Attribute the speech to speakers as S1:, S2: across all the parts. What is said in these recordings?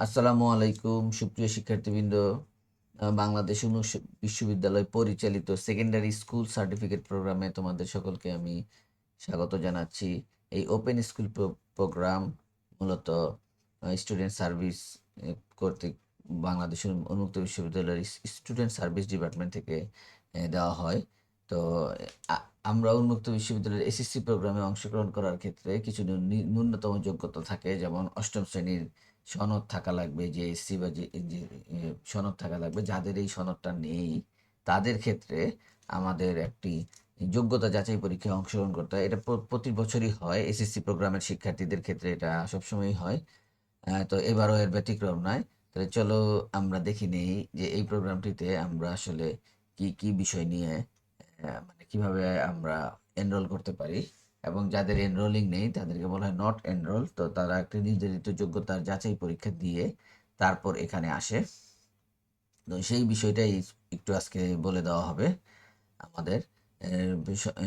S1: আসসালামু আলাইকুম সুপ্রিয় শিক্ষার্থীবৃন্দ। বাংলাদেশ বিশ্ববিদ্যালয় পরিচালিত সেকেন্ডারি স্কুল সার্টিফিকেট প্রোগ্রামে তোমাদের সকলকে আমি স্বাগত জানাচ্ছি। এই ওপেন স্কুল প্রোগ্রাম মূলত স্টুডেন্ট সার্ভিস কর্তৃক বাংলাদেশের উন্মুক্ত বিশ্ববিদ্যালয়ের স্টুডেন্ট সার্ভিস ডিপার্টমেন্ট থেকে দেওয়া হয়। তো আমরা উন্মুক্ত বিশ্ববিদ্যালয়ের এসএসসি প্রোগ্রামে অংশগ্রহণ করার ক্ষেত্রে কিছু ন্যূনতম যোগ্যতা থাকে, যেমন অষ্টম শ্রেণীর সনদ থাকা লাগবে, জেএসসি বা যে সনদ থাকা লাগবে। যাদের এই সনদটা নেই তাদের ক্ষেত্রে আমাদের একটি যোগ্যতা যাচাই পরীক্ষায় অংশগ্রহণ করতে হয়। এটা প্রতি বছরই হয়, এসএসসি প্রোগ্রামের শিক্ষার্থীদের ক্ষেত্রে এটা সবসময়ই হয়। তো এবারও এর ব্যতিক্রম নয়। তাহলে চলো আমরা দেখি নেই যে এই প্রোগ্রামটিতে আমরা আসলে কি কি বিষয় নিয়ে মানে কিভাবে আমরা এনরোল করতে পারি। এবং যাদের এনরোলিং নেই তাদেরকে বলা হয় নট এনরোল। তো তারা একটা নির্ধারিত যোগ্যতার যাচাই পরীক্ষা দিয়ে তারপর এখানে আসে। তো সেই বিষয়টাই একটু আজকে বলে দেওয়া হবে আমাদের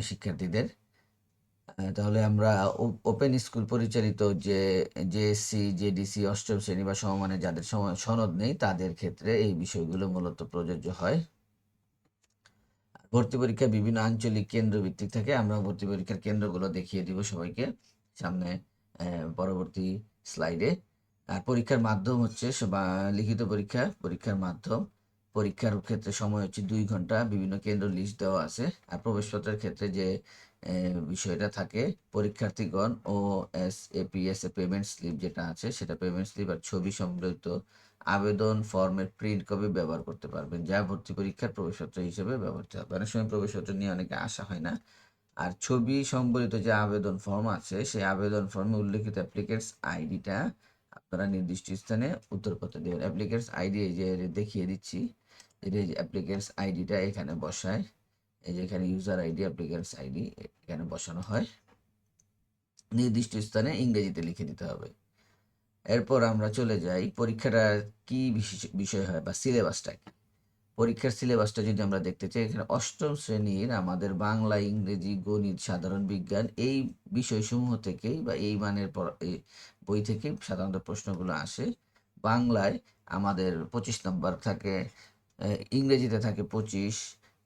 S1: শিক্ষার্থীদের। তাহলে আমরা ওপেন স্কুল পরিচালিত যে জেএসসি জেডিসি অষ্টম শ্রেণী বা সমমানের যাদের সনদ নেই তাদের ক্ষেত্রে এই বিষয়গুলো মূলত প্রযোজ্য হয়। ভর্তি পরীক্ষা বিভিন্ন আঞ্চলিক কেন্দ্র ভিত্তিক থাকে। আমরা ভর্তি পরীক্ষার কেন্দ্রগুলো দেখিয়ে দিব সবাইকে সামনে পরবর্তী স্লাইডে। আর পরীক্ষার মাধ্যম হচ্ছে লিখিত পরীক্ষা, পরীক্ষার মাধ্যম। পরীক্ষার ক্ষেত্রে সময় হচ্ছে 2 ঘন্টা। বিভিন্ন কেন্দ্র লিস্ট দেওয়া আছে। আর প্রবেশপত্রের ক্ষেত্রে যে বিষয়টা থাকে, পরীক্ষার্থীগণ ও এপিএস এ পেমেন্ট স্লিপ যেটা আছে সেটা পেমেন্ট স্লিপ আর ছবি সম্বলিত আবেদন ফর্মের প্রিন্ট কপি ব্যবহার করতে পারবেন, যা ভর্তি পরীক্ষার প্রবেশপত্র হিসেবে ব্যবহৃত হবে। অনেক সময় প্রবেশপত্র নিয়ে অনেকে আসা হয় না। আর ছবি সম্বলিত যে আবেদন ফর্ম আছে সেই আবেদন ফর্মে উল্লেখিত অ্যাপ্লিকেন্টস আইডিটা আপনারা নির্দিষ্ট স্থানে উত্তরপত্র দেবেন। অ্যাপ্লিকেন্টস আইডি এই যে দেখিয়ে দিচ্ছি, এই যে অ্যাপ্লিকেন্টস আইডিটা এখানে বসায়। এই যে এখানে ইউজার আইডি অ্যাপ্লিকেন্টস আইডি এখানে বসানো হয়। নির্দিষ্ট স্থানে ইংরেজিতে লিখে দিতে হবে। এরপর আমরা চলে যাই পরীক্ষাটা কি বিষয় হয় বা সিলেবাসটা কি। পরীক্ষার সিলেবাসটা যদি আমরা দেখতে চাই, এখানে অষ্টম শ্রেণীর আমাদের বাংলা, ইংরেজি, গণিত, সাধারণ বিজ্ঞান এই বিষয়সমূহ থেকেই বা এই মানের এই বই থেকে সাধারণত প্রশ্নগুলো আসে। বাংলায় আমাদের 25 নম্বর থাকে, ইংরেজিতে থাকে 25,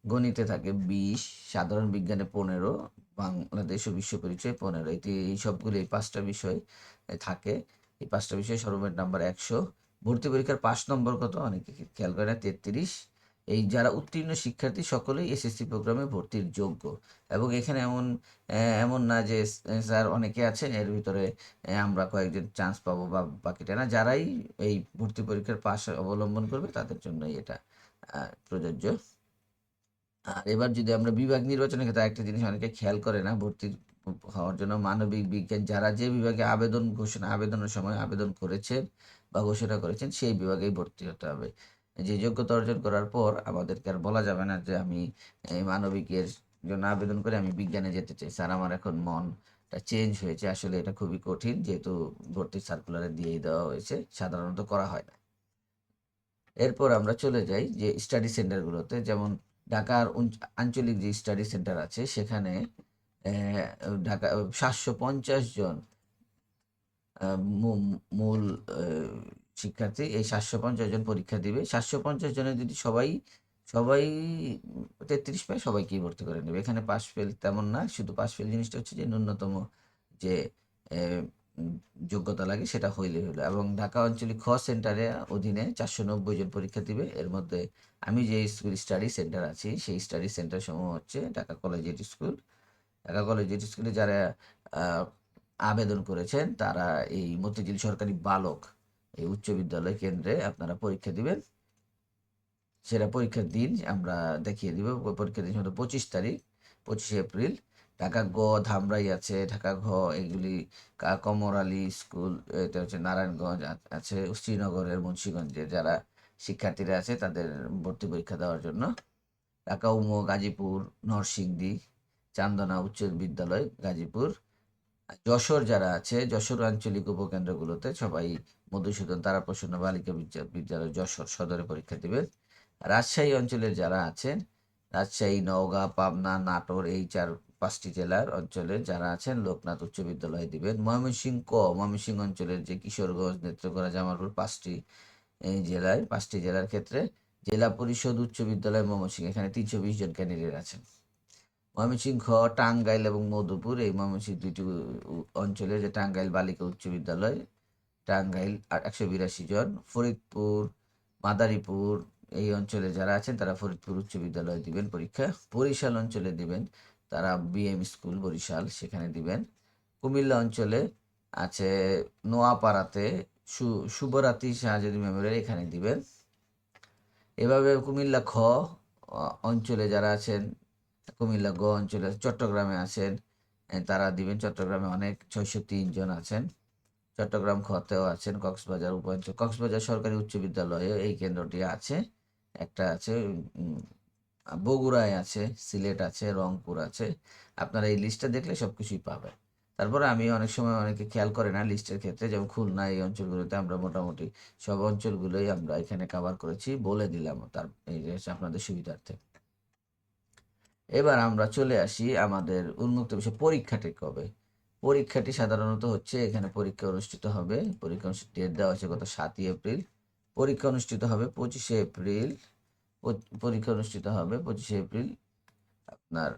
S1: গণিতে থাকে 20, সাধারণ বিজ্ঞানে 15, বাংলাদেশ ও বিশ্ব পরিচয় 15। এই সবগুলো এই 5টা বিষয় থাকে। এই 5টা বিষয় সর্বমোট নাম্বার 100। ভর্তি পরীক্ষার পাস নম্বর কত অনেকে খেয়াল করে না, 33। এই যারা উত্তীর্ণ শিক্ষার্থী সকলেই এসএসসি প্রোগ্রামে ভর্তির যোগ্য। এবং এখানে এমন না যে স্যার অনেকে আছেন এর ভিতরে আমরা কয়েকজন চান্স পাবো বা বাকিটা না। যারাই এই ভর্তি পরীক্ষার পাস অবলম্বন করবে তাদের জন্যই এটা প্রযোজ্য। আর এবার যদি আমরা বিভাগ নির্বাচনের ক্ষেত্রে একটা জিনিস অনেকে খেয়াল করে না, ভর্তি হওয়ার জন্য মানবিক বিজ্ঞান যারা যে বিভাগে আবেদনের সময় আবেদন করেছেন বা ঘোষণা করেছেন সেই বিভাগেই ভর্তি হতে হবে। যে যোগ্যতা অর্জন করার পর আমাদেরকে আর বলা যাবে না যে আমি এই মানবিকের জন্য আবেদন করে আমি বিজ্ঞানে যেতে চাই স্যার, আমার এখন মনটা চেঞ্জ হয়েছে। আসলে এটা খুবই কঠিন, যেহেতু ভর্তির সার্কুলারে দিয়েই দেওয়া হয়েছে, সাধারণত করা হয় না। এরপর আমরা চলে যাই যে স্টাডি সেন্টারগুলোতে, যেমন ঢাকার আঞ্চলিক যে স্টাডি সেন্টার আছে সেখানে ঢাকা 750 জন মূল শিক্ষার্থী, এই 750 জন পরীক্ষা দিবে। 750 জনের যদি সবাই সবাই 33 পায় সবাইকেই ভর্তি করে নেবে। এখানে পাশ ফেল তেমন না, শুধু পাশ ফেল জিনিসটা হচ্ছে যে ন্যূনতম যে আহ, যোগ্যতা লাগে সেটা হইলে হলো। এবং ঢাকা আঞ্চলিক খ সেন্টারে অধীনে 490 জন পরীক্ষা দিবে। এর মধ্যে আমি যে স্কুল স্টাডি সেন্টার আছি সেই স্টাডি সেন্টার সমূহ হচ্ছে Dhaka collegiate school. Dhaka collegiate স্কুলে যারা আহ, আবেদন করেছেন তারা এই মতিঝিল সরকারি বালক এই উচ্চ বিদ্যালয় কেন্দ্রে আপনারা পরীক্ষা দিবেন। সেটা পরীক্ষার দিন আমরা দেখিয়ে দিব। পরীক্ষার দিন হলো 25 তারিখ, 25শে এপ্রিল। ঢাকা গ ধামরাই আছে, ঢাকা ঘ এগুলি কমর আলী স্কুল, এটা হচ্ছে নারায়ণগঞ্জ আছে, শ্রীনগরের মুন্সিগঞ্জে যারা শিক্ষার্থীরা আছে তাদের ভর্তি পরীক্ষা দেওয়ার জন্য। ঢাকা উম গাজীপুর, নরসিংদী, চান্দনা উচ্চ বিদ্যালয় গাজীপুর। যশোর যারা আছে, যশোর আঞ্চলিক উপকেন্দ্রগুলোতে সবাই মধুসূদন তারাপ্রসন্ন বালিকা বিদ্যালয় যশোর সদরে পরীক্ষা দিবেন। রাজশাহী অঞ্চলের যারা আছেন, রাজশাহী, নওগাঁ, পাবনা, নাটোর এই 5টি জেলার অঞ্চলে যারা আছেন লোকনাথ উচ্চ বিদ্যালয়ে দিবেন। ময়মনসিংহ অঞ্চলের যে কিশোরগঞ্জ, নেত্রকোনা, জামালপুর 5টি এই জেলায় 5টি জেলার ক্ষেত্রে জেলা পরিষদ উচ্চ বিদ্যালয় ময়মনসিংহ, এখানে 320 জন ক্যান্ডিডেট আছেন। ময়মনসিংহ, টাঙ্গাইল এবং মধুপুর, এই ময়মনসিংহ দুইটি অঞ্চলে যে টাঙ্গাইল বালিকা উচ্চ বিদ্যালয়, টাঙ্গাইল 182 জন। ফরিদপুর, মাদারীপুর এই অঞ্চলে যারা আছেন তারা ফরিদপুর উচ্চ বিদ্যালয়ে দিবেন পরীক্ষা। বরিশাল অঞ্চলে দিবেন তারা বিএম স্কুল বরিশাল, সেখানে দিবেন। কুমিল্লা অঞ্চলে আছে নোয়াপাড়াতে শুভরাত্রি শাহজাদি মেমোরিয়াল, এখানে দিবেন। এভাবে কুমিল্লা অঞ্চলে যারা আছেন, কুমিল্লা অঞ্চলে চট্টগ্রামে আছেন, তারা দিবেন। চট্টগ্রামে অনেক 603 জন আছেন। চট্টগ্রাম খতেও আছেন। কক্সবাজার সরকারি উচ্চ বিদ্যালয়ে এই কেন্দ্রটি আছে। একটা আছে বগুড়ায় আছে, সিলেট আছে, রংপুর আছে। আপনারা এই লিস্টটা দেখলে সব কিছুই পাবেন। তারপরে আমি অনেক সময় অনেকে খেয়াল করে না লিস্টের ক্ষেত্রে, যেমন খুলনা এই অঞ্চলগুলোতে আমরা মোটামুটি সব অঞ্চলগুলোই আমরা এখানে কভার করেছি, বলে দিলাম তার এই যে আপনাদের সুবিধার্থে। এবার আমরা চলে আসি আমাদের উন্মুক্ত বিষয় পরীক্ষাটি কবে। পরীক্ষাটি সাধারণত হচ্ছে এখানে পরীক্ষা অনুষ্ঠিত হবে, পরীক্ষা অনুষ্ঠিত ডেট দেওয়া আছে গত 7ই এপ্রিল। পরীক্ষা অনুষ্ঠিত হবে 25শে এপ্রিল। পরীক্ষা অনুষ্ঠিত হবে 25শে এপ্রিল আপনার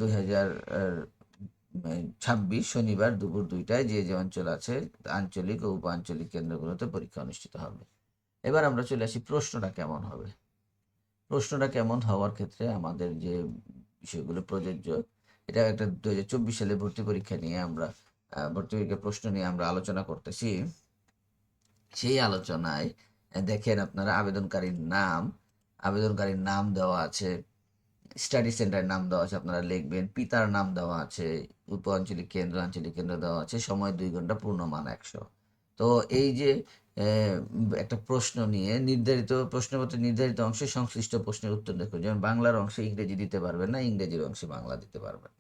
S1: 2026 শনিবার দুপুর 2টায় যে যে অঞ্চল আছে আঞ্চলিক ও উপ আঞ্চলিক কেন্দ্রগুলোতে পরীক্ষা অনুষ্ঠিত হবে। এবার আমরা চলে আসি প্রশ্নটা কেমন হবে। প্রশ্নটা কেমন হওয়ার ক্ষেত্রে আমাদের যে বিষয়গুলো প্রযোজ্য, এটা একটা 2024 সালে ভর্তি পরীক্ষা নিয়ে আমরা ভর্তি পরীক্ষার প্রশ্ন নিয়ে আমরা আলোচনা করতেছি। সেই আলোচনায় দেখেন আপনারা আবেদনকারীর নাম দেওয়া আছে, স্টাডি সেন্টারের নাম দেওয়া আছে, আপনারা লিখবেন। পিতার নাম দেওয়া আছে, উপ আঞ্চলিক কেন্দ্র, আঞ্চলিক কেন্দ্র দেওয়া আছে, সময় 2 ঘন্টা, পূর্ণমান 100। তো এই যে একটা প্রশ্ন নিয়ে প্রশ্নপত্রের নির্ধারিত অংশে সংশ্লিষ্ট প্রশ্নের উত্তর দেখুন। যেমন বাংলার অংশে ইংরেজি দিতে পারবেন না, ইংরেজির অংশে বাংলা দিতে পারবেন।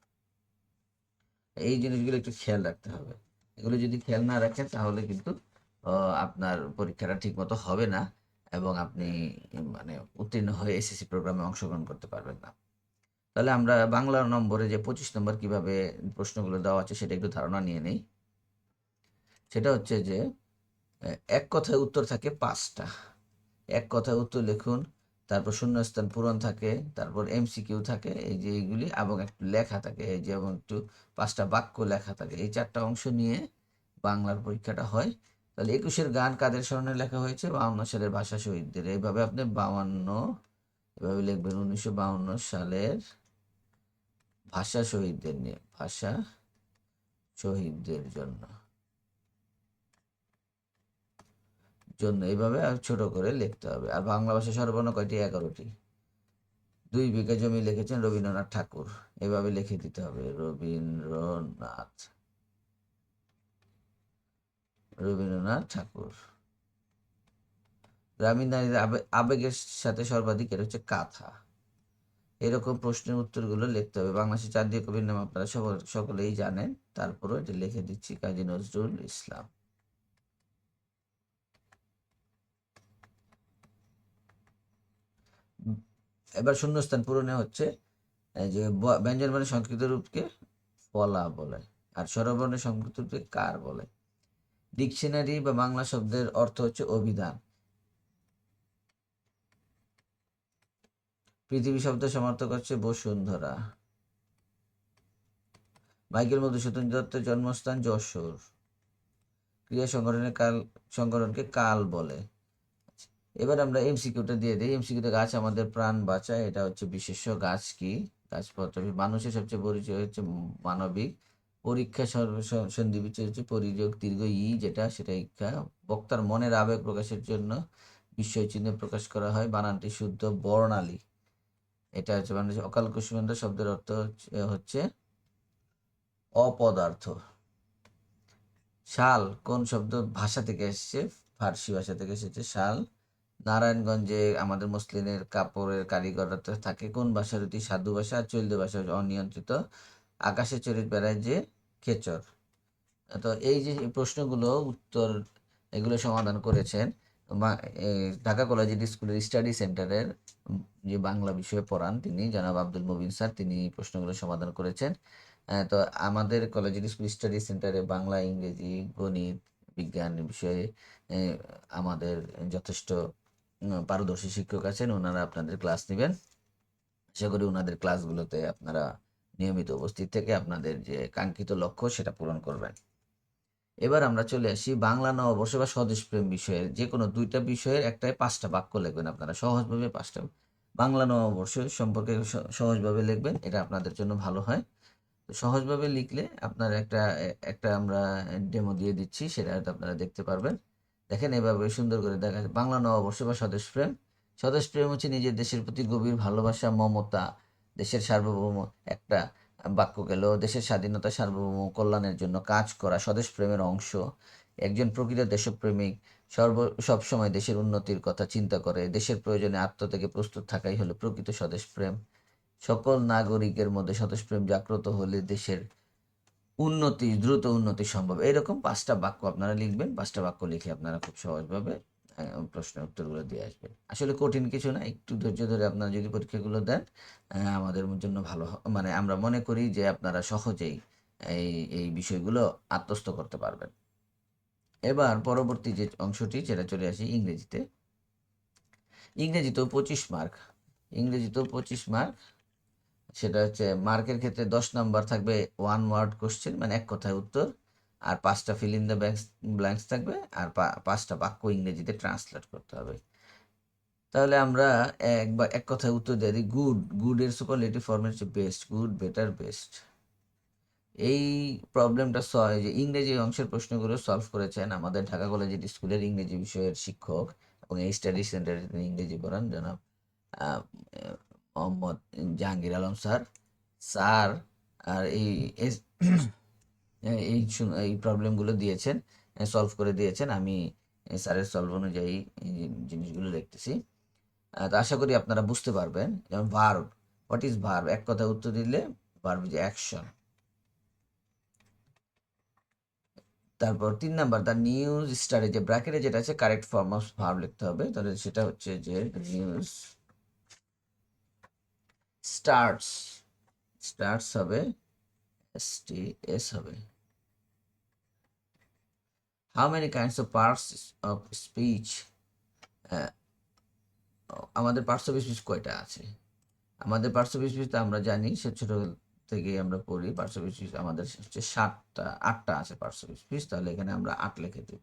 S1: এই জিনিসগুলো একটু খেয়াল রাখতে হবে। এগুলো যদি খেয়াল না রাখেন তাহলে কিন্তু আপনার পরীক্ষাটা ঠিকমতো হবে না এবং আপনি মানে উত্তীর্ণ হয়ে এসএসসি প্রোগ্রামে অংশগ্রহণ করতে পারবেন না। তাহলে আমরা বাংলা নম্বরে যে 25 নম্বর কিভাবে প্রশ্নগুলো দেওয়া আছে সেটা একটু ধারণা নিয়ে নেই। সেটা হচ্ছে যে এক কথায় উত্তর থাকে 5টা। এক কথায় উত্তর লিখুন, তারপর শূন্যস্থান পূরণ থাকে, তারপর এমসিকিউ থাকে, এই যে এইগুলি, এবং একটু লেখা থাকে, এই যে এবং একটু 5টা বাক্য লেখা থাকে। এই 4টা অংশ নিয়ে বাংলার পরীক্ষাটা হয়। তাহলে 21-এর গান কাদের স্মরণে লেখা হয়েছে? 52 সালের ভাষা শহীদদের। এইভাবে আপনি 52 এভাবে লিখবেন, 1952 সালের ভাষা শহীদদের নিয়ে, ভাষা শহীদদের জন্য এইভাবে ছোট করে লিখতে হবে। আর বাংলা ভাষা স্বরবর্ণ কয়টি? 11টি। 2 বিঘা জমি লিখেছেন রবীন্দ্রনাথ ঠাকুর, এভাবে লিখে দিতে হবে, রবীন্দ্রনাথ ঠাকুর। গ্রামীণ নারীদের আবেগের সাথে সর্বাধিক, এটা হচ্ছে কাঁথা। এরকম প্রশ্নের উত্তরগুলো লিখতে হবে। বাংলাদেশের জাতীয় কবির নাম আপনারা সকলেই জানেন, তারপরও এটা লিখে দিচ্ছি, কাজী নজরুল ইসলাম। এবার শূন্যস্থান পূরণে হচ্ছে যে ব্যঞ্জনবর্ণের সংস্কৃত রূপকে ফলা বলে, আর স্বরবর্ণের সংস্কৃত রূপকে কার বলে। ডিকশনারি বা বাংলা শব্দের অর্থ হচ্ছে অভিধান। পৃথিবী শব্দ সমর্থক হচ্ছে বসুন্ধরা। মাইকেল মধুসূদন দত্তের জন্মস্থান যশোর। ক্রিয়া সংগঠনকে কাল বলে। এবার আমরা এমসিকিউটা দিয়ে দিই। এমসিকিউতে গাছ আমাদের প্রাণ বাঁচায়, এটা হচ্ছে বিশেষ্য। গাছ কি? গাছপত্র। মানুষের সবচেয়ে পরিচয় হচ্ছে মানবিক। পরীক্ষা সন্ধি বিচ্ছেদ হচ্ছে পরিযোগ দীর্ঘ যেটা, সেটা ইচ্ছা। বক্তার মনের আবেগ প্রকাশের জন্য বিস্ময় চিহ্নে প্রকাশ করা হয়, বানানটি শুদ্ধ। বর্ণালী, এটা হচ্ছে বাংলাদেশ। অকাল কুসুমান্ডা শব্দের অর্থ হচ্ছে অপদার্থ। শাল কোন শব্দ ভাষা থেকে এসেছে? ফার্সি ভাষা থেকে এসেছে শাল। নারায়ণগঞ্জে আমাদের মসলিনের কাপড়ের কারিগররা থাকে কোন ভাষার? অতি সাধু ভাষা। আর চলিত ভাষা অনিয়ন্ত্রিত। আকাশে চড়িত বেড়ায় যে খেচর। তো এই যে প্রশ্নগুলো উত্তর এগুলো সমাধান করেছেন, ঢাকা কলেজ স্কুলের স্টাডি সেন্টারের যে বাংলা বিষয়ে পড়ান তিনি জনাব আব্দুল মুবিন স্যার, তিনি প্রশ্নগুলো সমাধান করেছেন। তো আমাদের কলেজের স্কুল স্টাডি সেন্টারে বাংলা, ইংরেজি, গণিত, বিজ্ঞান বিষয়ে আমাদের যথেষ্ট পারদর্শী শিক্ষক আছেন, ওনারা আপনাদের ক্লাস নেবেন। আশা করি ওনাদের ক্লাসগুলোতে আপনারা নিয়মিত উপস্থিত থেকে আপনাদের যে কাঙ্ক্ষিত লক্ষ্য সেটা পূরণ করবেন। এবার আমরা চলে আসি বাংলা নববর্ষ বা স্বদেশপ্রেম বিষয়ের যে কোনো দুইটা বিষয়ের একটাই 5টা বাক্য লিখবেন আপনারা সহজভাবে। 5টা বাংলা নববর্ষ সম্পর্কে সহজভাবে লিখবেন, এটা আপনাদের জন্য ভালো হয়। তো সহজভাবে লিখলে আপনার একটা আমরা ডেমো দিয়ে দিচ্ছি, সেটা হয়তো আপনারা দেখতে পারবেন। দেখেন এভাবে সুন্দর করে দেখা যায় বাংলা নববর্ষ বা স্বদেশপ্রেম। স্বদেশপ্রেম হচ্ছে নিজের দেশের প্রতি গভীর ভালোবাসা, মমতা, দেশের সার্বভৌম একটা বাক্য গেল, দেশের স্বাধীনতা, সার্বভৌম কল্যাণের জন্য কাজ করা স্বদেশপ্রেমের অংশ। একজন প্রকৃত দেশপ্রেমিক সবসময় দেশের উন্নতির কথা চিন্তা করে, দেশের প্রয়োজনে আত্মত্যাগে প্রস্তুত থাকাই হলো প্রকৃত স্বদেশপ্রেম। সকল নাগরিকের মধ্যে স্বদেশপ্রেম জাগ্রত হলে দেশের দ্রুত উন্নতি সম্ভব। এরকম 5টা বাক্য আপনারা লিখবেন। 5টা বাক্য লিখে আপনারা খুব সহজভাবে প্রশ্নের উত্তরগুলো দিয়ে আসবেন। আসলে কঠিন কিছু না, একটু ধৈর্য ধরে আপনারা যদি পরীক্ষাগুলো দেন আমাদের জন্য ভালো মানে আমরা মনে করি যে আপনারা সহজেই এই এই বিষয়গুলো আত্মস্থ করতে পারবেন। এবার পরবর্তী যে অংশটি সেটা চলে আসি ইংরেজিতে। ইংরেজিতেও 25 মার্ক, ইংরেজিতেও 25 মার্ক। সেটা হচ্ছে মার্কের ক্ষেত্রে 10 নাম্বার থাকবে ওয়ান ওয়ার্ড কোশ্চেন, মানে এক কথায় উত্তর, আর 5টা ফিল ইন দ্য ব্ল্যাঙ্কস থাকবে, আর 5টা বাক্য ইংরেজিতে ট্রান্সলেট করতে হবে। তাহলে আমরা এক কথায় উত্তর দিয়ে দিই গুডের সুপারলেটিভ ফর্ম হচ্ছে বেস্ট, গুড, বেটার, বেস্ট। এই প্রবলেমটা যে ইংরেজি অংশের প্রশ্নগুলো সলভ করেছেন আমাদের ঢাকা কলেজের স্কুলের ইংরেজি বিষয়ের শিক্ষক এবং এই স্টাডি সেন্টারে তিনি ইংরেজি পড়ান জনাব মোহাম্মদ জাহাঙ্গীর আলম স্যার। স্যার আর এই প্রবলেমগুলো দিয়েছেন, সলভ করে দিয়েছেন। আমি স্যারের সলভ অনুযায়ী এই জিনিসগুলো লিখতেছি। তো আশা করি আপনারা বুঝতে পারবেন। যেমন ভার্ব, হোয়াট ইজ ভার্ব, এক কথায় উত্তর দিলে ভার্ব ইজ অ্যাকশন। তারপর 3 নাম্বার দ্য নিউজ স্টারে, যে ব্র্যাকেটে যেটা আছে কারেক্ট ফর্ম অফ ভার্ব লিখতে হবে। তাহলে সেটা হচ্ছে যে নিউজ স্টার্টস, স্টার্টস হবে STS হবে। How many kinds of parts of speech, আমাদের পার্টস অফ স্পিচ কয়টা আছে? আমাদের পার্টস অফ স্পিচ তো আমরা জানি, সে ছোট থেকে আমরা পড়ি। পার্টস অফ স্পিচ আমাদের হচ্ছে 8টা আছে পার্টস অফ স্পিচ। তাহলে এখানে আমরা 8 লিখে দেব,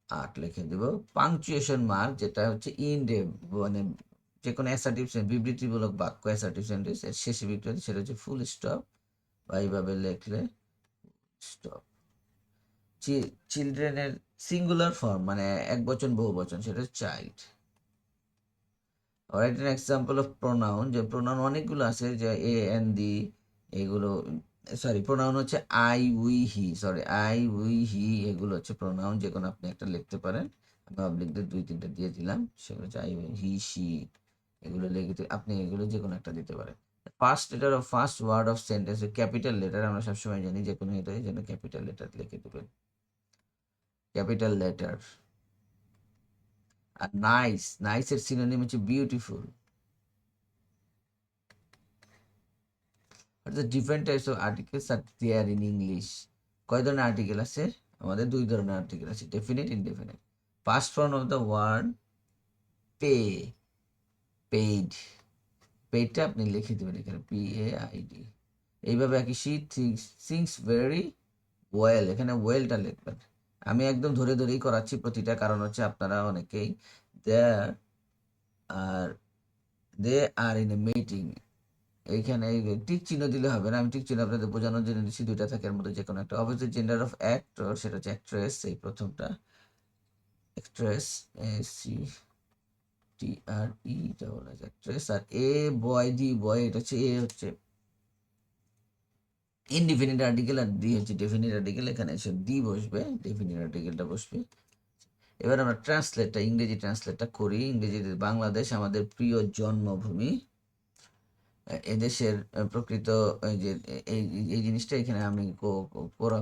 S1: 8 লিখে দেব। পাংচুয়েশন মার্ক, যেটা হচ্ছে মানে যে কোনো অ্যাসার্টিভ বিবৃতিমূলক বাক্য, অ্যাসার্টিভ সেন্টেন্স এর শেষে বিবৃতি, সেটা হচ্ছে ফুল স্টপ বা এইভাবে লিখলে স্টপ। চিলড্রেনের সিঙ্গুলার ফর্ম মানে একবচন বহুবচন, সেটা child. Write an example of pronoun, যে প্রোনাউন অনেকগুলো আছে, যে এ এন দি এগুলো, সরি প্রোনাউন হচ্ছে আই উই হি, এগুলো হচ্ছে প্রোনাউন। যে কোনো আপনি একটা লিখতে পারেন, আমি অবলিকদের 2-3টা দিয়ে দিলাম, সেগুলো হচ্ছে আই, হি, সি, এগুলো লিখতে আপনি এগুলো যে কোনো একটা দিতে পারেন। First letter of first word of sentence, capital letter, আমরা সবসময় জানি যে কোনো এটাই যেন ক্যাপিটাল লেটার লিখে দেবেন, ক্যাপিটাল লেটার। আর নাইসের সিনোনিম হচ্ছে বিউটিফুল। অর্থাৎ different types of articles are there in English. কয় ধরনের আর্টিকেল আছে? আমাদের 2 ধরনের আর্টিকেল আছে, definite, indefinite. Past form of the word pay, paid, পেইডটা আপনি লিখে দেবেন এখানে PAID। এইভাবে একই শি থিংস ভেরি ওয়েল, এখানে ওয়েলটা লিখবেন। আমি একদম ধরে ধরেই করাচ্ছি প্রতিটা, কারণ হচ্ছে আপনারা অনেকেই দেয়ার আর দে আর ইন এ মিটিং, এইখানে টিক চিহ্ন দিলে হবে না, আমি টিক চিহ্ন আপনাদের বোঝানোর জন্য দিচ্ছি। 2টা থাকে এর মধ্যে যে কোনো একটা। অপোজিট জেন্ডার অফ অ্যাক্টর, সেটা হচ্ছে অ্যাক্ট্রেস, এই প্রথমটা অ্যাক্ট্রেস, অ্যাক্ট্রেস। আর বয়, এটা হচ্ছে হচ্ছে ইনডিফিনিট আর্টিকেল, আর ডি হচ্ছে ডেফিনিট আর্টিকেল। এখানে এসে ডি বসবে, ডেফিনিট আর্টিকেলটা বসবে। এবার আমরা ইংরেজি ট্রান্সলেটটা করি। ইংরেজিতে বাংলাদেশ আমাদের প্রিয় জন্মভূমি, এদেশের প্রকৃত যে এই এই জিনিসটা এখানে আমি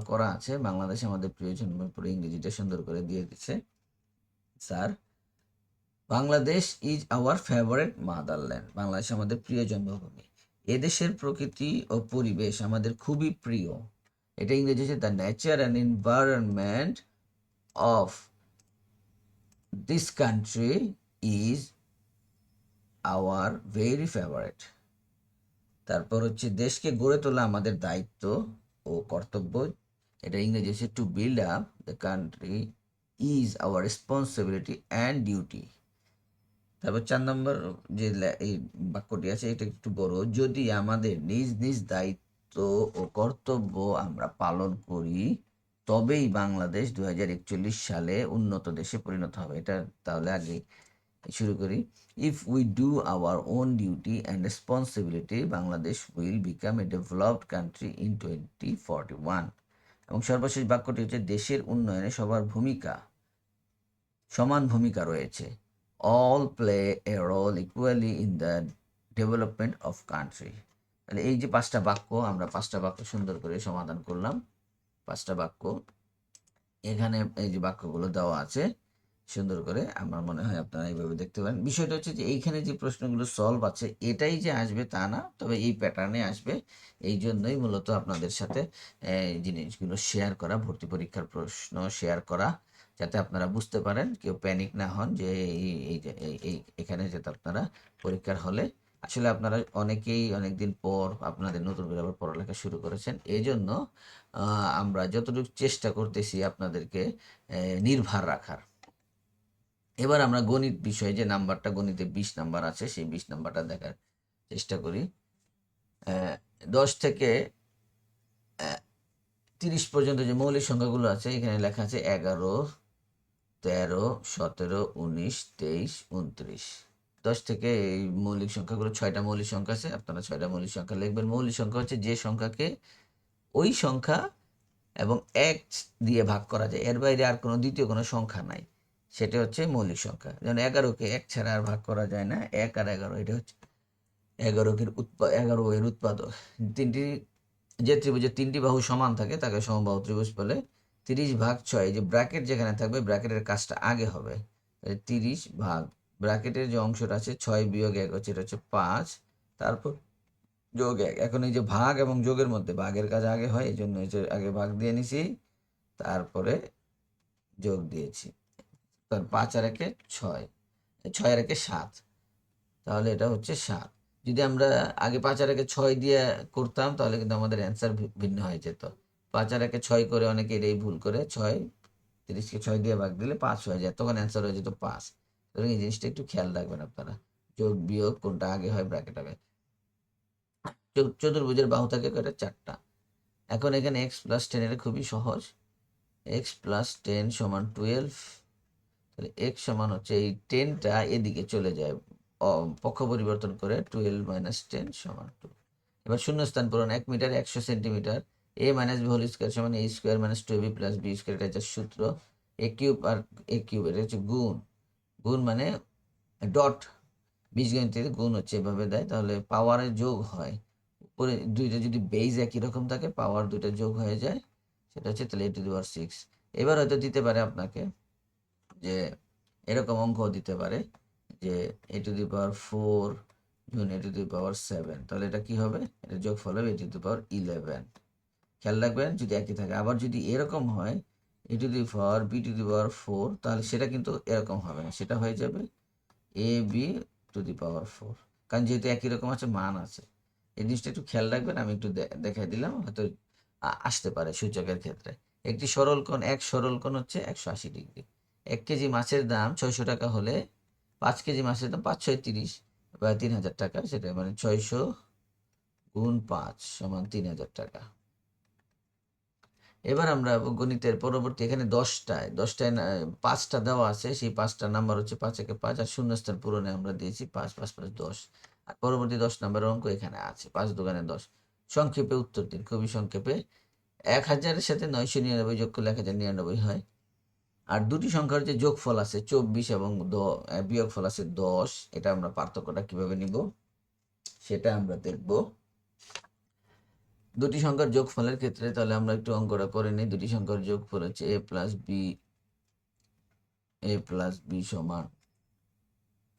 S1: করা আছে, বাংলাদেশ আমাদের প্রিয় জন্মভূমি, পুরো ইংরেজিটা সুন্দর করে দিয়ে দিচ্ছে। Sir, Bangladesh is our favourite motherland. Bangladesh আমাদের প্রিয় জন্মভূমি। এদেশের প্রকৃতি ও পরিবেশ আমাদের খুবই প্রিয়। এটা ইংরেজি হচ্ছে the nature and environment of this country is our very favourite. তারপর হচ্ছে দেশকে গড়ে তোলা আমাদের দায়িত্ব ও কর্তব্য। এটা ইংরেজি হচ্ছে to build up the country is our responsibility and duty. তারপর 4 নম্বর যে এই বাক্যটি আছে এটা একটু বড়। যদি আমাদের নিজ নিজ দায়িত্ব ও কর্তব্য আমরা পালন করি, তবেই বাংলাদেশ 2041 সালে উন্নত দেশে পরিণত হবে। এটা তাহলে আগে শুরু করি। If we do our own duty and responsibility, Bangladesh will become a developed country in 2041। এবং সর্বশেষ বাক্যটি হচ্ছে দেশের উন্নয়নে সবার সমান ভূমিকা রয়েছে। All play a role equally in the development of country. তাহলে এই যে 5টা বাক্য, আমরা 5টা বাক্য সুন্দর করে সমাধান করলাম। 5টা বাক্য এখানে এই যে বাক্যগুলো দেওয়া আছে সুন্দর করে, আমার মনে হয় আপনারা এইভাবে দেখতে পারেন। বিষয়টা হচ্ছে যে এইখানে যে প্রশ্নগুলো সলভ আছে এটাই যে আসবে তা না, তবে এই প্যাটার্নে আসবে। এই জন্যই মূলত আপনাদের সাথে জিনিসগুলো শেয়ার করা, ভর্তি পরীক্ষার প্রশ্ন শেয়ার করা, যাতে আপনারা বুঝতে পারেন, কেউ প্যানিক না হন যে এখানে যাতে আপনারা পরীক্ষার হলে আসলে আপনারা অনেকেই অনেকদিন পর আপনাদের নতুন করে আবার পড়ালেখা শুরু করেছেন। এই জন্য আমরা যতটুকু চেষ্টা করতেছি আপনাদেরকে নির্ভার রাখার। এবার আমরা গণিত বিষয়ে যে নাম্বারটা, গণিতে 20 নাম্বার আছে, সেই 20 নাম্বারটা দেখার চেষ্টা করি। 10 থেকে 30 পর্যন্ত যে মৌলিক সংখ্যাগুলো আছে এখানে লেখা আছে 11, 13, 17, 19, 23, 29। 10 থেকে এই মৌলিক সংখ্যাগুলো 6টা মৌলিক সংখ্যা আছে, আপনারা 6টা মৌলিক সংখ্যা লিখবেন। মৌলিক সংখ্যা হচ্ছে যে সংখ্যাকে ওই সংখ্যা এবং 1 দিয়ে ভাগ করা যায়, এর বাইরে আর কোনো দ্বিতীয় কোনো সংখ্যা নাই, সেটা হচ্ছে মৌলিক সংখ্যা। যেমন 11কে 1 ছাড়া আর ভাগ করা যায় না, 1 আর 11, এটা হচ্ছে 11 এর উৎপাদক। যে ত্রিভুজের 3টি বাহু সমান থাকে তাকে সমবাহু ত্রিভুজ বলে। 30/6, যে ব্র্যাকেট যেখানে থাকবে ব্র্যাকেটের কাজটা আগে হবে। 30 ভাগ ব্র্যাকেটের যে অংশটা আছে 6 বিয়োগ 1 হচ্ছে, এটা হচ্ছে 5, তারপর যোগ 1। এখন এই যে ভাগ এবং যোগের মধ্যে ভাগের কাজ আগে হয়, এই জন্য এই যে আগে ভাগ দিয়ে নিছি, তারপরে যোগ দিয়েছি। তার 5 আর 1 6, 6 আর 1 7, তাহলে এটা হচ্ছে 7। যদি আমরা আগে 5 আর 1 6 দিয়ে করতাম তাহলে কিন্তু আমাদের অ্যান্সার ভিন্ন হয়ে যেত। 5 আর 1 6 করে অনেকে এটাই ভুল করে, 6 30কে 6 দিয়ে ভাগ দিলে 5 হয়ে যায়, তখন অ্যান্সার হয়ে যেত 5। সুতরাং এই জিনিসটা একটু খেয়াল রাখবেন আপনারা, যোগ বিয়োগ কোনটা আগে হয় ব্র্যাকেট হবে। চতুর্ভুজের বাহু থাকে কয়টা? 4টা। এখন এখানে x + 10, এটা খুবই সহজ। x + 10 = 12। তাহলে x সমান হচ্ছে এই 10টা এদিকে চলে যায়, পক্ষ পরিবর্তন করে 12 - 10 = 2। এবার শূন্যস্থান পূরণ। 1 metre 100 centimetre. a - b² = a² - 2ab + b², এটা হচ্ছে সূত্র। a³ আর a³ এটা হচ্ছে গুণ। গুণ মানে ডট, বীজগণিতে গুণ হচ্ছে এভাবে দেয়, তাহলে পাওয়ারের যোগ হয়। উপরে দুইটা যদি বেজ একই রকম থাকে, পাওয়ার দুইটা যোগ হয়ে যায়, সেটা হচ্ছে তাহলে a⁶। এবার হয়তো দিতে পারে আপনাকে যে এরকম অঙ্ক দিতে পারে যে a⁴ গুণ a⁷, তাহলে এটা কি হবে? এটা যোগফল হবে a⁻11। খেয়াল রাখবেন যদি একই থাকে। আবার যদি এরকম হয় ab⁴, তাহলে সেটা কিন্তু এরকম হবে না, সেটা হয়ে যাবে ab⁴, কারণ যেহেতু একই রকম আছে, মান আছে। এই জিনিসটা একটু খেয়াল রাখবেন, আমি একটু দেখাই দিলাম, হয়তো আসতে পারে সূচকের ক্ষেত্রে। একটি সরল কোণ, এক সরল কোণ হচ্ছে 180 ডিগ্রি। 1 কেজি মাছের দাম 600 টাকা হলে 5 কেজি মাছের দাম 5 × 30 বা 3000 টাকা, সেটা মানে 600 × 5 = 3000 টাকা। এবার আমরা গণিতের পরবর্তী, এখানে 10টায় 5টা দেওয়া আছে, সেই 5টা নাম্বার হচ্ছে 5 × 5, আর শূন্যস্থান পূরণে আমরা দিয়েছি 5, 5 + 10। আর পরবর্তী 10 নাম্বারের অঙ্ক এখানে আছে, 5 × 2 = 10। সংক্ষেপে উত্তর দিন, খুবই সংক্ষেপে। 1000-এর সাথে 999 যোগ করলে 1099 হয়। আর দুটি সংখ্যার যে যোগফল আছে 24 এবং বিয়োগফল আছে 10, এটা আমরা পার্থক্যটা কিভাবে নিব সেটা আমরা দেখব। দুটি সংখ্যার যোগফলের ক্ষেত্রে তাহলে আমরা একটু অঙ্কটা করে নিই। দুটি সংখ্যার যোগফল হচ্ছে a + b A plus B সমান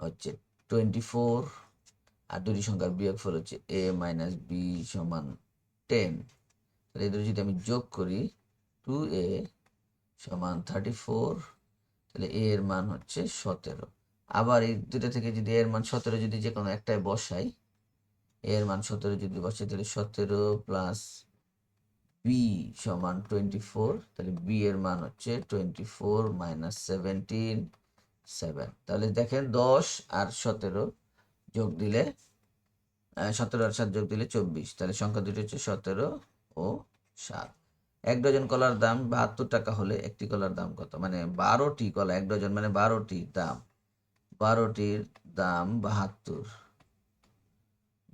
S1: হচ্ছে 24, আর দুটি সংখ্যার বিয়োগফল হচ্ছে এ মাইনাস বি সমান 10। তাহলে এদের যদি আমি যোগ করি 2a সমান 34, তাহলে এ এর মান হচ্ছে 17। আবার এই দুটো থেকে যদি এর মান 17 যদি যে কোনো একটাই বসাই, এর মান 17 যদি বসাই, তাহলে 17 প্লাস বি সমান 24, তাহলে বি এর মান হচ্ছে 24 মাইনাস 17, 7। তাহলে দেখেন 10 আর 17 যোগ দিলে 17 আর 7 যোগ দিলে 24, তাহলে সংখ্যা দুটি হচ্ছে 17 ও 7। 1 ডজন কলার দাম 72 টাকা হলে একটি কলার দাম কত? মানে 12টি কলা, 1 ডজন মানে 12টির দাম, 12টির দাম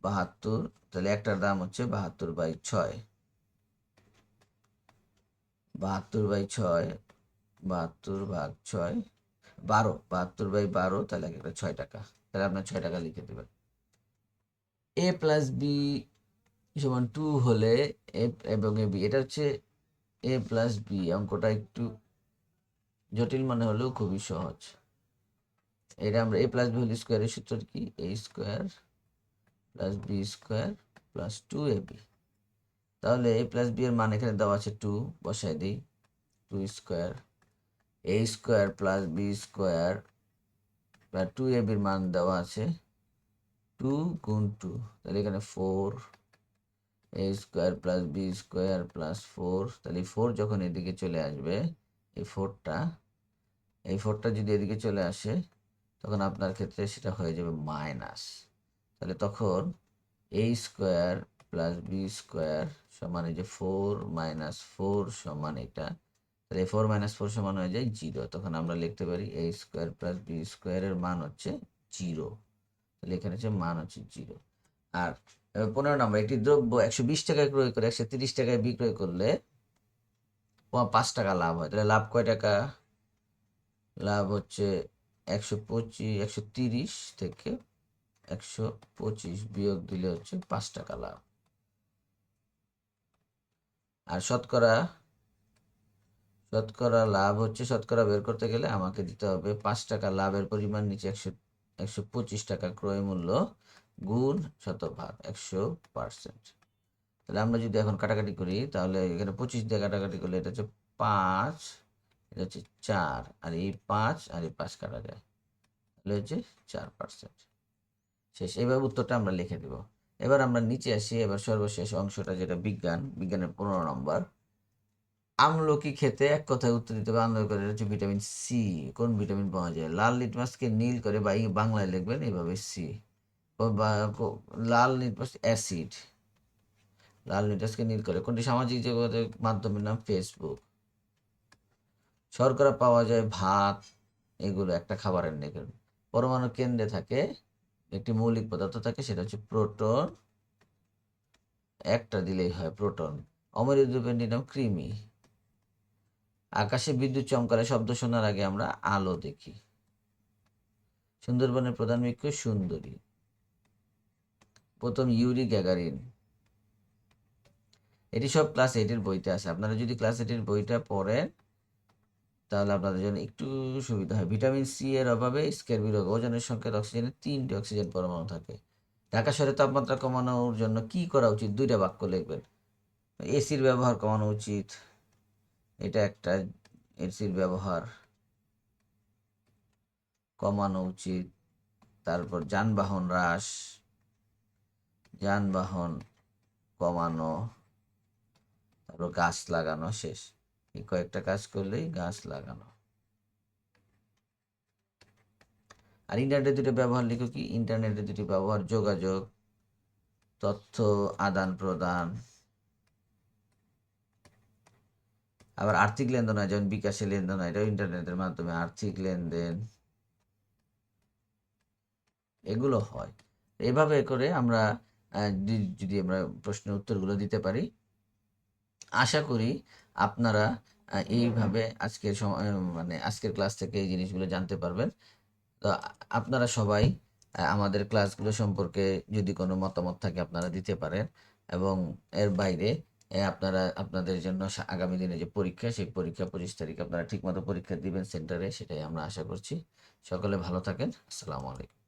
S1: 72, তাহলে একটার দাম হচ্ছে 72/6, 72/6, 72/6, 12, 72/12, তাহলে একটা 6 টাকা। তাহলে আপনার 6 টাকা লিখে দেবেন। এ প্লাস বি সমান 2 হলে এ এবং এ বি, এটা হচ্ছে এ প্লাস বি, অঙ্কটা একটু জটিল মনে হলেও খুবই সহজ। এটা আমরা এ প্লাস বি হোল স্কোয়ারের সূত্র কি? A square plus B square plus 2ab। তাহলে এ প্লাস বি এর মান এখানে দেওয়া আছে 2, বসাই দিই। 2 square A square plus B square plus 2ab এর মান দেওয়া আছে 2 গুণ 2, তাহলে এখানে 4 A square plus B square plus 4, তাহলে 4 যখন এদিকে চলে আসবে, এই 4টা যদি এদিকে চলে আসে, তখন আপনার ক্ষেত্রে সেটা হয়ে যাবে মাইনাস। তাহলে তখন এ স্কোয়ার প্লাস বি স্কোয়ার সমান এই যে 4 মাইনাস 4 সমান এটা, তাহলে 4 মাইনাস 4 সমান হয়ে যায় 0। তখন আমরা লিখতে পারি এ স্কোয়ার প্লাস বি স্কোয়ারের মান হচ্ছে 0। তাহলে এখানে হচ্ছে মান হচ্ছে 0। আর 15 নম্বর, একটি দ্রব্য 120 টাকায় ক্রয় করে 130 টাকায় বিক্রয় করলে 5 টাকা লাভ হয়। তাহলে লাভ কয় টাকা? লাভ হচ্ছে 130 থেকে 125 বিয়োগ দিলে হচ্ছে 5 টাকা লাভ। আর শতকরা লাভ হচ্ছে, শতকরা বের করতে গেলে আমাকে দিতে হবে 5 টাকা লাভের পরিমাণ নিচে 125 টাকা ক্রয় মূল্য গুণ শতভাগ 100%। তাহলে আমরা যদি এখন কাটাকাটি করি, তাহলে এখানে 25 দিয়ে কাটাকাটি করলে এটা হচ্ছে 5, এটা হচ্ছে 4, আর এই 5 আর এই 5 কাটা যায়, তাহলে হচ্ছে 4%। শেষ। এইভাবে উত্তরটা আমরা লিখে দেব। এবার আমরা নিচে আসি, এবার সর্বশেষ অংশটা যেটা বিজ্ঞানের 15 নম্বর। আমলকি খেতে এক কথায় উত্তর দিতে হবে আমলকি করে হচ্ছে ভিটামিন সি। কোন ভিটামিন পাওয়া যায়? লাল লিটমাসকে নীল করে বা বাংলায় লিখবেন এইভাবে সি। লাল লিটমাস অ্যাসিড, লাল লিটমাসকে নীল করে। কোনটি সামাজিক যোগাযোগ মাধ্যমের নাম? ফেসবুক। শর্করা পাওয়া যায় ভাত, এগুলো একটা খাবারের নেই। পরমাণু কেন্দ্রে থাকে একটি মৌলিক পদার্থ থাকে, সেটা হচ্ছে প্রোটন। একটা দিলেই হয় প্রোটন। অমৃত দ্রব্যের নাম কৃমি। আকাশে বিদ্যুৎ চমকালে শব্দ শোনার আগে আমরা আলো দেখি। সুন্দরবনের প্রধান বৃক্ষ সুন্দরী। প্রথম ইউরি গ্যাগারিন। এটি সব ক্লাস 8-এর বইতে আছে। আপনারা যদি ক্লাস 8-এর বইটা পড়েন তাহলে আপনাদের জন্য একটু সুবিধা হয়। ভিটামিন সি এর অভাবে স্ক্যারবি রোগ। ওজনের সংখ্যার অক্সিজেনের 3টি অক্সিজেন পরমাণু থাকে। ঢাকা শহরে তাপমাত্রা কমানোর জন্য কি করা উচিত? 2টা বাক্য লিখবেন। এসির ব্যবহার কমানো উচিত, এটা একটা। এসির ব্যবহার কমানো উচিত। তারপর যানবাহন হ্রাস, যানবাহন কমানো, তারপর গাছ লাগানো। শেষ। এই কয়েকটা কাজ করলেই গাছ লাগানো। আর ইন্টারনেটের দুটো ব্যবহার লিখো কি? ইন্টারনেটের দুটি ব্যবহার: যোগাযোগ, তথ্য আদান প্রদান। আবার আর্থিক লেনদেন হয়, যেমন বিকাশে লেনদেন হয়, এটাও ইন্টারনেটের মাধ্যমে আর্থিক লেনদেন এগুলো হয়। এভাবে করে আমরা যদি আমরা প্রশ্নের উত্তরগুলো দিতে পারি, আশা করি আপনারা এইভাবে আজকের সময় মানে আজকের ক্লাস থেকে এই জিনিসগুলো জানতে পারবেন। তো আপনারা সবাই আমাদের ক্লাসগুলো সম্পর্কে যদি কোনো মতামত থাকে আপনারা দিতে পারেন, এবং এর বাইরে আপনারা আপনাদের জন্য আগামী দিনে যে পরীক্ষা, সেই পরীক্ষা 25 তারিখে আপনারা ঠিকমতো পরীক্ষা দিবেন সেন্টারে, সেটাই আমরা আশা করছি। সকলে ভালো থাকেন। আসসালামু আলাইকুম।